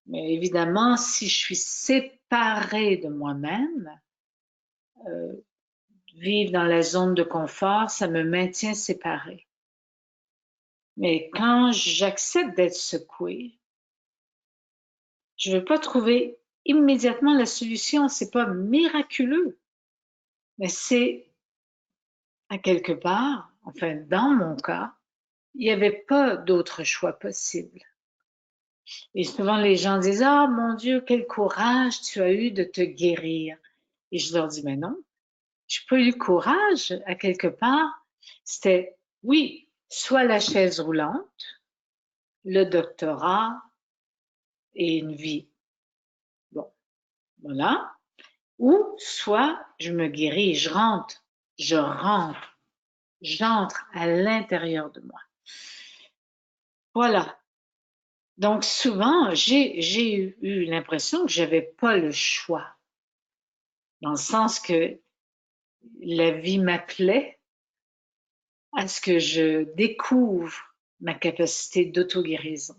Mais évidemment, si je suis séparée de moi-même, vivre dans la zone de confort, ça me maintient séparée. Mais quand j'accepte d'être secouée, je ne veux pas trouver immédiatement la solution, c'est pas miraculeux, mais c'est à quelque part, enfin dans mon cas, il n'y avait pas d'autre choix possible. Et souvent les gens disent, ah mon Dieu, quel courage tu as eu de te guérir. Et je leur dis, mais non, je n'ai pas eu le courage à quelque part. C'était, oui, soit la chaise roulante, le doctorat et une vie. Bon, voilà. Ou soit je me guéris, j'entre à l'intérieur de moi. Voilà. Donc souvent, j'ai eu l'impression que j'avais pas le choix, dans le sens que la vie m'appelait à ce que je découvre ma capacité d'auto-guérison.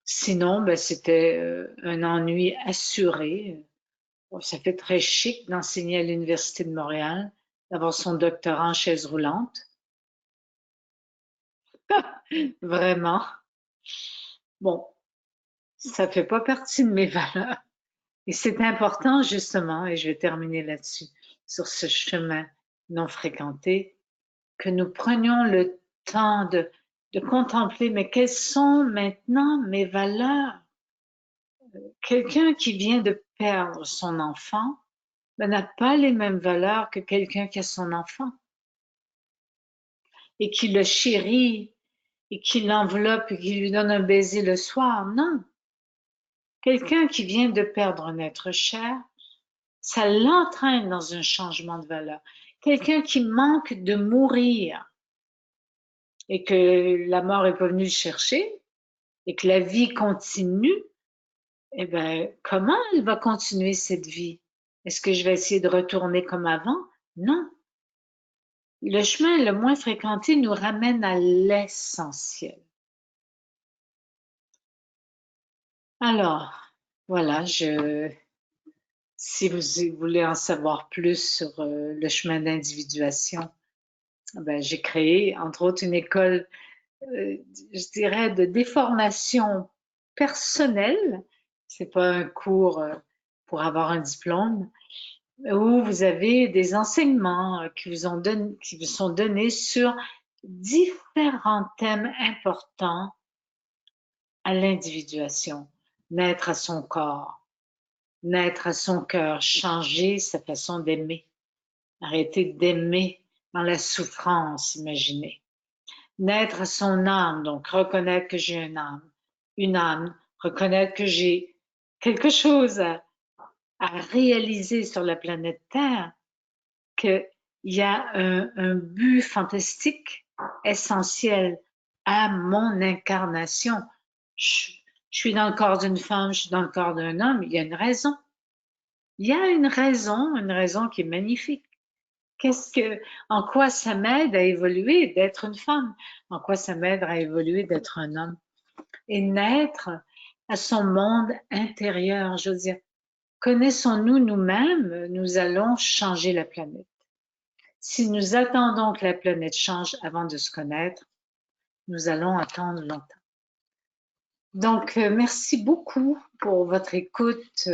Sinon, ben, c'était un ennui assuré. Ça fait très chic d'enseigner à l'Université de Montréal, d'avoir son doctorat en chaise roulante. Vraiment. Bon, ça fait pas partie de mes valeurs. Et c'est important, justement, et je vais terminer là-dessus, sur ce chemin non fréquenté, que nous prenions le temps de contempler, mais quelles sont maintenant mes valeurs? Quelqu'un qui vient de perdre son enfant n'a pas les mêmes valeurs que quelqu'un qui a son enfant et qui le chérit et qui l'enveloppe et qui lui donne un baiser le soir. Non. Quelqu'un qui vient de perdre un être cher, ça l'entraîne dans un changement de valeur. Quelqu'un qui manque de mourir et que la mort est pas venue le chercher et que la vie continue, eh bien, comment elle va continuer cette vie? Est-ce que je vais essayer de retourner comme avant? Non. Le chemin le moins fréquenté nous ramène à l'essentiel. Alors, voilà, si vous voulez en savoir plus sur le chemin d'individuation, ben, j'ai créé, entre autres, une école, je dirais, de déformation personnelle. C'est pas un cours pour avoir un diplôme, où vous avez des enseignements qui vous sont donnés sur différents thèmes importants à l'individuation. Naître à son corps, naître à son cœur, changer sa façon d'aimer, arrêter d'aimer dans la souffrance imaginée. Naître à son âme, donc reconnaître que j'ai une âme, reconnaître que j'ai quelque chose à réaliser sur la planète Terre, qu'il y a un but fantastique, essentiel à mon incarnation. Je, je suis dans le corps d'une femme, je suis dans le corps d'un homme, il y a une raison. Il y a une raison qui est magnifique. En quoi ça m'aide à évoluer d'être une femme? En quoi ça m'aide à évoluer d'être un homme? Et naître à son monde intérieur, je veux dire, connaissons-nous nous-mêmes, nous allons changer la planète. Si nous attendons que la planète change avant de se connaître, nous allons attendre longtemps. Donc, merci beaucoup pour votre écoute.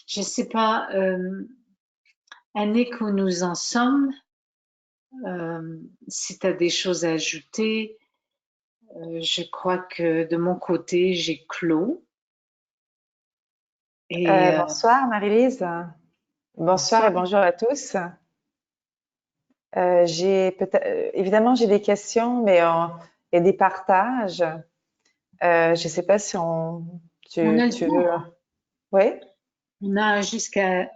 Je ne sais pas, Annick, où nous en sommes. Si tu as des choses à ajouter, je crois que de mon côté, j'ai clos. Et Bonsoir Marie-Lise. Bonsoir et bonsoir. bonjour à tous. Évidemment, j'ai des questions, mais il y a des partages. Je ne sais pas si On a le tu veux. temps. Oui? On a jusqu'à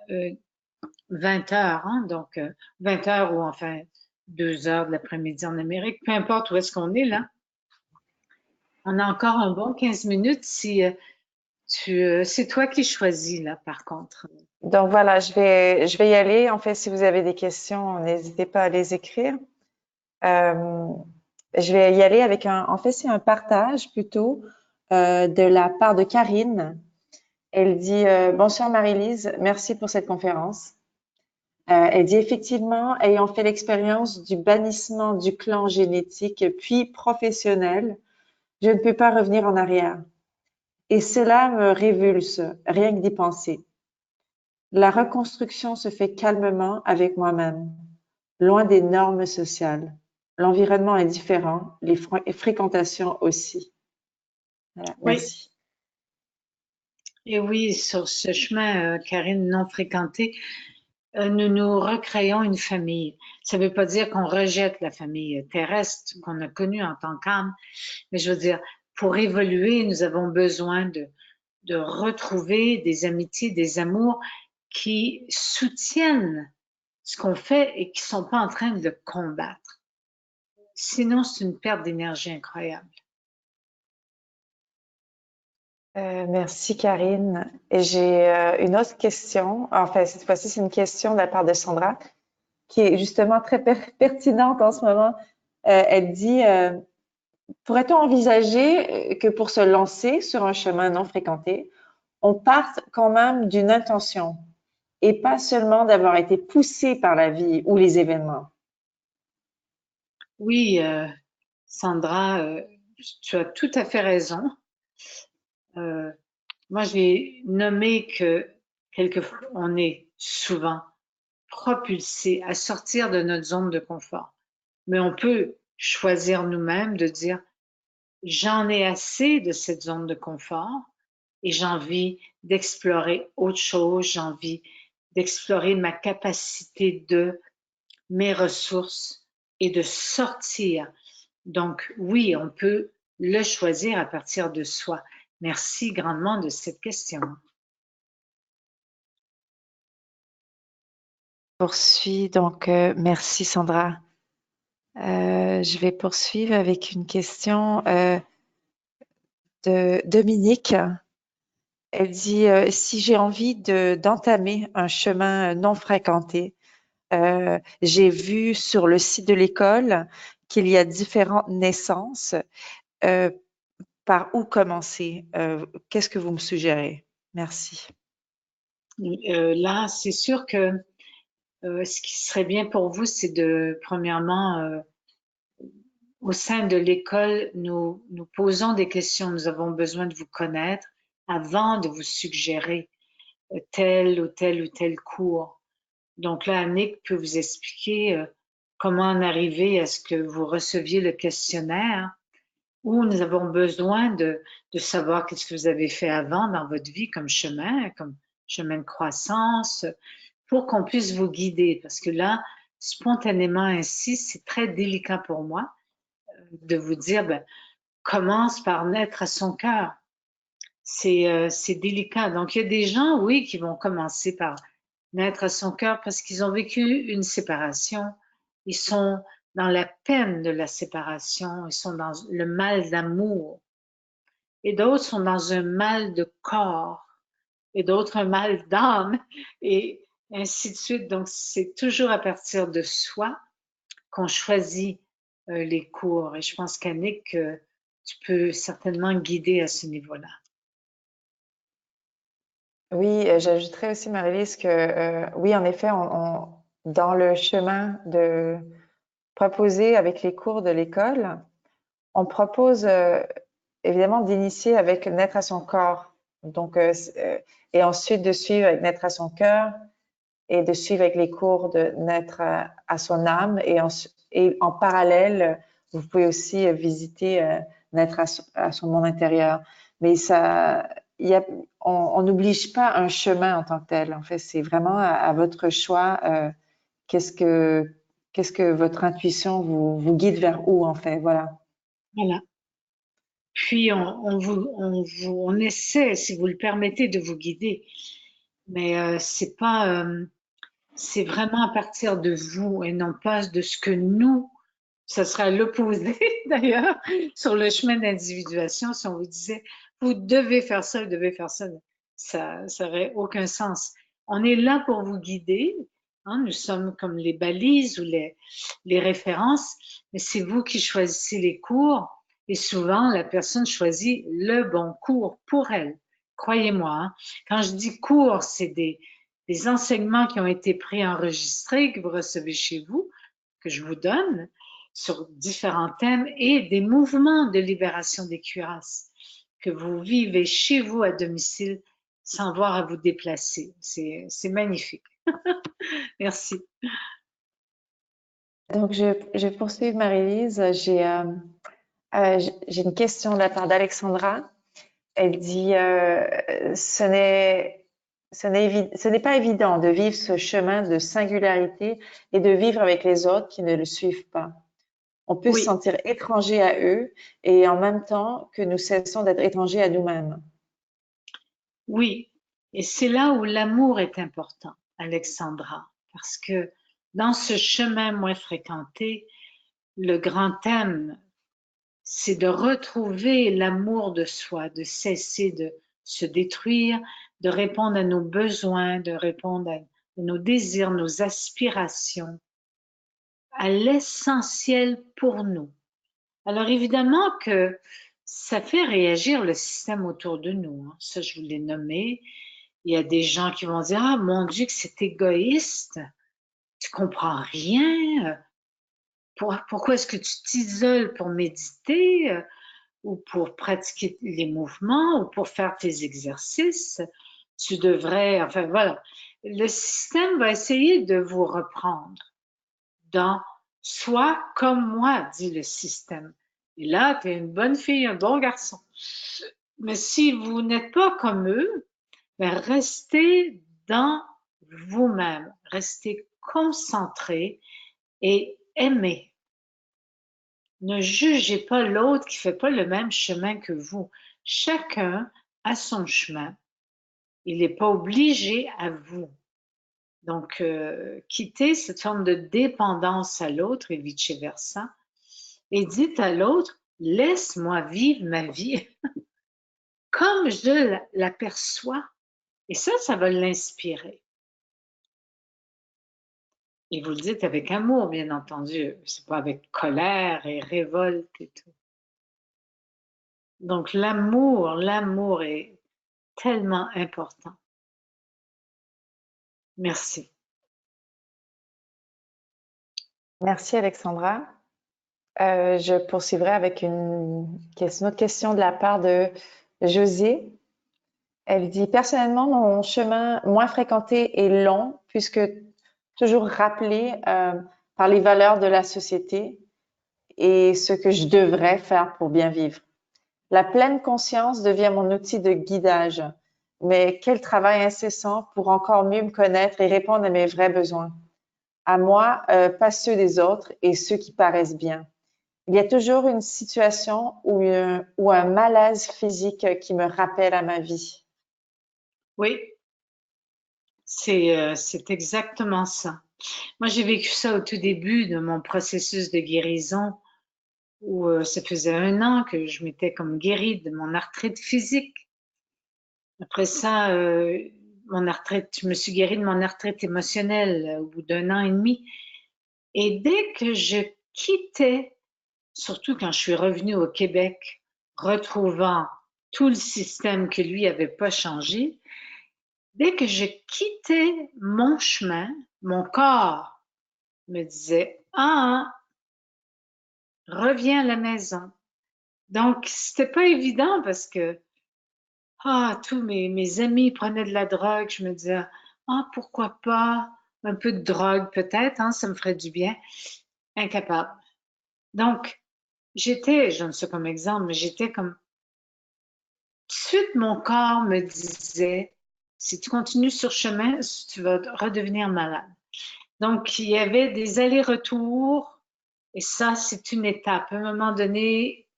20 heures, hein, donc 20 heures ou enfin 2 heures de l'après-midi en Amérique, peu importe où est-ce qu'on est là. On a encore un bon 15 minutes si c'est toi qui choisis là, par contre. Donc voilà, je vais y aller. En fait, si vous avez des questions, n'hésitez pas à les écrire. Euh, je vais y aller avec en fait, c'est un partage plutôt de la part de Karine. Elle dit bonsoir Marie-Lise, merci pour cette conférence. Elle dit effectivement, ayant fait l'expérience du bannissement du clan génétique puis professionnel, je ne peux pas revenir en arrière. Et cela me révulse, rien que d'y penser. La reconstruction se fait calmement avec moi-même, loin des normes sociales. L'environnement est différent, les fréquentations aussi. Voilà, Oui, merci. et oui, sur ce chemin, Karine, non fréquenté, nous nous recréons une famille. Ça ne veut pas dire qu'on rejette la famille terrestre qu'on a connue en tant qu'âme, mais je veux dire, pour évoluer, nous avons besoin de retrouver des amitiés, des amours qui soutiennent ce qu'on fait et qui ne sont pas en train de le combattre. Sinon, c'est une perte d'énergie incroyable. Merci Karine. Et j'ai une autre question. Enfin, cette fois-ci, c'est une question de la part de Sandra, qui est justement très pertinente en ce moment. Elle dit, pourrait-on envisager que pour se lancer sur un chemin non fréquenté, on parte quand même d'une intention et pas seulement d'avoir été poussé par la vie ou les événements? Oui, Sandra, tu as tout à fait raison. Euh, Moi, j'ai nommé que quelquefois, on est souvent propulsé à sortir de notre zone de confort. Mais on peut choisir nous-mêmes de dire, j'en ai assez de cette zone de confort et j'ai envie d'explorer autre chose, j'ai envie d'explorer ma capacité mes ressources et de sortir. Donc oui, on peut le choisir à partir de soi. Merci grandement de cette question. Poursuis donc, merci Sandra. Je vais poursuivre avec une question de Dominique. Elle dit si j'ai envie d'entamer un chemin non fréquenté, J'ai vu sur le site de l'école qu'il y a différentes naissances. Euh, par où commencer? Qu'est-ce que vous me suggérez? Merci. Là, c'est sûr que ce qui serait bien pour vous, c'est de, premièrement, au sein de l'école, nous posons des questions. Nous avons besoin de vous connaître avant de vous suggérer tel ou tel ou tel cours. Donc là, Annick peut vous expliquer comment en arriver à ce que vous receviez le questionnaire, ou nous avons besoin de savoir qu'est-ce que vous avez fait avant dans votre vie comme chemin de croissance, pour qu'on puisse vous guider. Parce que là, spontanément ainsi, c'est très délicat pour moi de vous dire, ben, commence par naître à son cœur. C'est délicat. Donc, il y a des gens, oui, qui vont commencer par naître à son cœur parce qu'ils ont vécu une séparation. Ils sont dans la peine de la séparation. Ils sont dans le mal d'amour. Et d'autres sont dans un mal de corps. Et d'autres un mal d'âme. Et ainsi de suite. Donc, c'est toujours à partir de soi qu'on choisit les cours. Et je pense qu'Annick, tu peux certainement guider à ce niveau-là. Oui, j'ajouterais aussi, Marie-Lise, que oui, en effet, dans le chemin de proposer avec les cours de l'école, on propose évidemment d'initier avec naître à son corps. Donc, et ensuite de suivre avec naître à son cœur et de suivre avec les cours de naître à son âme. Et en parallèle, vous pouvez aussi visiter naître à son monde intérieur. Mais ça, il y a, on n'oblige pas un chemin en tant que tel. En fait, c'est vraiment à votre choix. Qu'est-ce que, qu'est-ce que votre intuition vous guide vers où, en fait. Voilà. Voilà. Puis on essaie, si vous le permettez, de vous guider, mais c'est pas, c'est vraiment à partir de vous et non pas de ce que nous, ça serait à l'opposé d'ailleurs, sur le chemin d'individuation, si on vous disait, vous devez faire ça, vous devez faire ça, ça aurait aucun sens. On est là pour vous guider, hein, nous sommes comme les balises ou les références, mais c'est vous qui choisissez les cours et souvent la personne choisit le bon cours pour elle. Croyez-moi, hein. Quand je dis cours, c'est des enseignements qui ont été préenregistrés, que vous recevez chez vous, que je vous donne, sur différents thèmes et des mouvements de libération des cuirasses que vous vivez chez vous à domicile sans avoir à vous déplacer. C'est magnifique. Merci. Donc, je vais poursuivre, Marie-Lise. J'ai une question de la part d'Alexandra. Elle dit, ce n'est pas évident de vivre ce chemin de singularité et de vivre avec les autres qui ne le suivent pas. On peut se Oui, sentir étranger à eux et en même temps que nous cessons d'être étrangers à nous-mêmes. oui. Et c'est là où l'amour est important, Alexandra, parce que dans ce chemin moins fréquenté, le grand thème, c'est de retrouver l'amour de soi, de cesser de se détruire, de répondre à nos besoins, de répondre à nos désirs, nos aspirations, à l'essentiel pour nous. Alors évidemment que ça fait réagir le système autour de nous, hein. Ça, je vous l'ai nommé. Il y a des gens qui vont dire, ah mon Dieu, que c'est égoïste, tu comprends rien. Pourquoi est-ce que tu t'isoles pour méditer? Ou pour pratiquer les mouvements ou pour faire tes exercices, tu devrais, enfin voilà, le système va essayer de vous reprendre dans sois comme moi, dit le système. Et là, tu es une bonne fille, un bon garçon. Mais si vous n'êtes pas comme eux, ben restez dans vous-même, restez concentré et aimez. Ne jugez pas l'autre qui fait pas le même chemin que vous. Chacun a son chemin. Il n'est pas obligé à vous. Donc, quittez cette forme de dépendance à l'autre et vice-versa. Et dites à l'autre, laisse-moi vivre ma vie comme je l'aperçois. Et ça va l'inspirer. Et vous le dites avec amour, bien entendu. C'est pas avec colère et révolte et tout. Donc l'amour est tellement important. Merci. Merci Alexandra. Je poursuivrai avec une autre question de la part de José. Elle dit, personnellement, mon chemin moins fréquenté est long puisque toujours rappelé par les valeurs de la société et ce que je devrais faire pour bien vivre. La pleine conscience devient mon outil de guidage, mais quel travail incessant pour encore mieux me connaître et répondre à mes vrais besoins. À moi, pas ceux des autres et ceux qui paraissent bien. Il y a toujours une situation ou un malaise physique qui me rappelle à ma vie. Oui, c'est exactement ça. Moi, j'ai vécu ça au tout début de mon processus de guérison, où ça faisait 1 an que je m'étais comme guérie de mon arthrite physique. Après ça, je me suis guérie de mon arthrite émotionnelle au bout d'1 an et demi. Et dès que je quittais, surtout quand je suis revenue au Québec, retrouvant tout le système que lui avait pas changé, dès que je quittais mon chemin, mon corps me disait, ah, reviens à la maison. Donc, c'était pas évident parce que, tous mes amis prenaient de la drogue. Je me disais, pourquoi pas? Un peu de drogue peut-être, hein, ça me ferait du bien. Incapable. Donc, je donne ça comme exemple, mais j'étais comme, tout de suite, mon corps me disait, si tu continues sur chemin, tu vas redevenir malade. Donc, il y avait des allers-retours, et ça, c'est une étape. À un moment donné,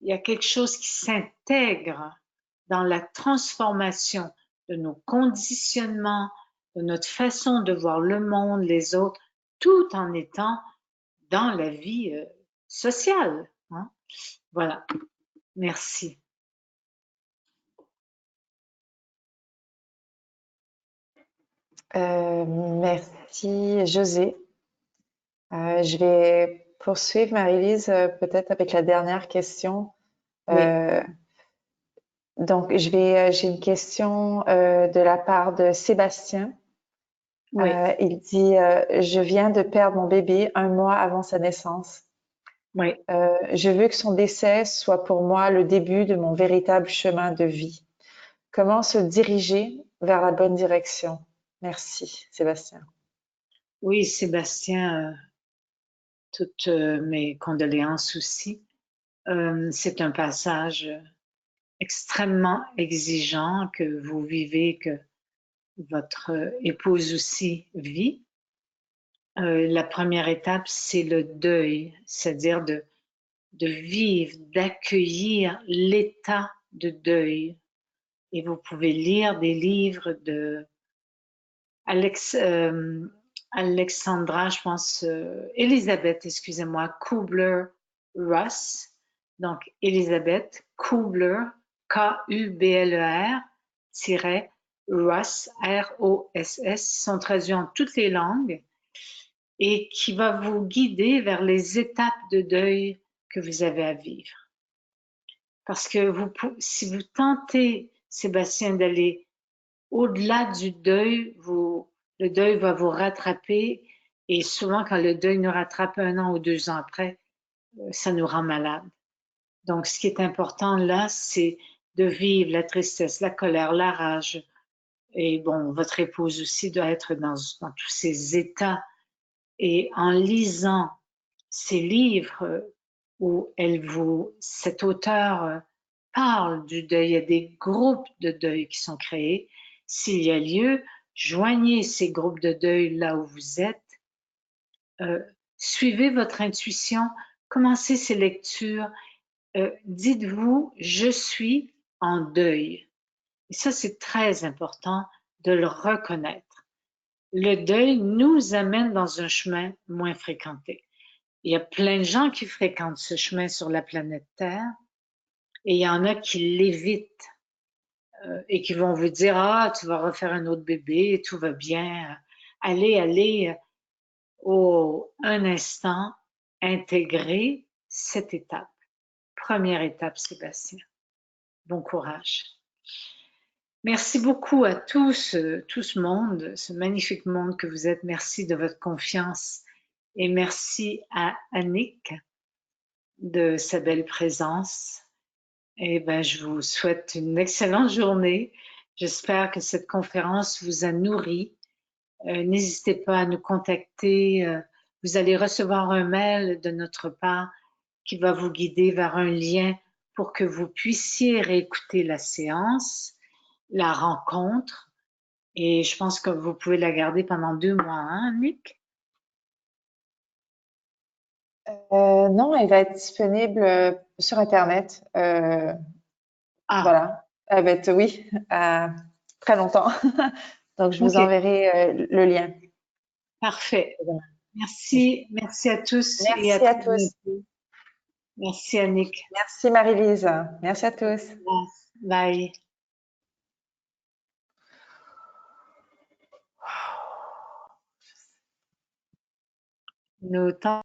il y a quelque chose qui s'intègre dans la transformation de nos conditionnements, de notre façon de voir le monde, les autres, tout en étant dans la vie sociale, hein. Voilà, merci. Merci José. Je vais poursuivre Marie-Lise peut-être avec la dernière question. Oui, J'ai une question de la part de Sébastien. oui, Il dit, je viens de perdre mon bébé 1 mois avant sa naissance. oui. Je veux que son décès soit pour moi le début de mon véritable chemin de vie. Comment se diriger vers la bonne direction? Merci, Sébastien. Oui, Sébastien, toutes mes condoléances aussi. C'est un passage extrêmement exigeant que vous vivez, que votre épouse aussi vit. La première étape, c'est le deuil, c'est-à-dire de vivre, d'accueillir l'état de deuil. Et vous pouvez lire des livres de Alex, Alexandra, je pense, Elisabeth, excusez-moi, Kubler-Ross. Donc, Elisabeth Kubler, Kubler, Ross, R-O-S-S, sont traduits en toutes les langues et qui va vous guider vers les étapes de deuil que vous avez à vivre. Parce que si vous tentez, Sébastien, d'aller au-delà du deuil, le deuil va vous rattraper et souvent quand le deuil nous rattrape 1 an ou 2 ans après, ça nous rend malade. Donc, ce qui est important là, c'est de vivre la tristesse, la colère, la rage. Et bon, votre épouse aussi doit être dans tous ces états. Et en lisant ces livres où cet auteur parle du deuil, il y a des groupes de deuil qui sont créés. S'il y a lieu, joignez ces groupes de deuil là où vous êtes. Suivez votre intuition, commencez ces lectures. Dites-vous, je suis en deuil. Et ça, c'est très important de le reconnaître. Le deuil nous amène dans un chemin moins fréquenté. Il y a plein de gens qui fréquentent ce chemin sur la planète Terre et il y en a qui l'évitent et qui vont vous dire, tu vas refaire un autre bébé, tout va bien, allez, allez. un instant, intégrer cette étape. Première étape, Sébastien. Bon courage. Merci beaucoup à tous, tout ce monde, ce magnifique monde que vous êtes. Merci de votre confiance et merci à Annick de sa belle présence. Et ben, je vous souhaite une excellente journée. J'espère que cette conférence vous a nourri. N'hésitez pas à nous contacter. Vous allez recevoir un mail de notre part qui va vous guider vers un lien pour que vous puissiez réécouter la séance, la rencontre. Et je pense que vous pouvez la garder pendant 2 mois, hein, Annick? Non, elle va être disponible sur Internet. Ah, Voilà. Elle va être, oui, très longtemps. Donc, je vous ok, enverrai le lien. parfait. Merci, merci à tous et à Merci à très tous. bientôt. Merci Annick. Merci Marie-Lise. Merci à tous. Bye. Nos temps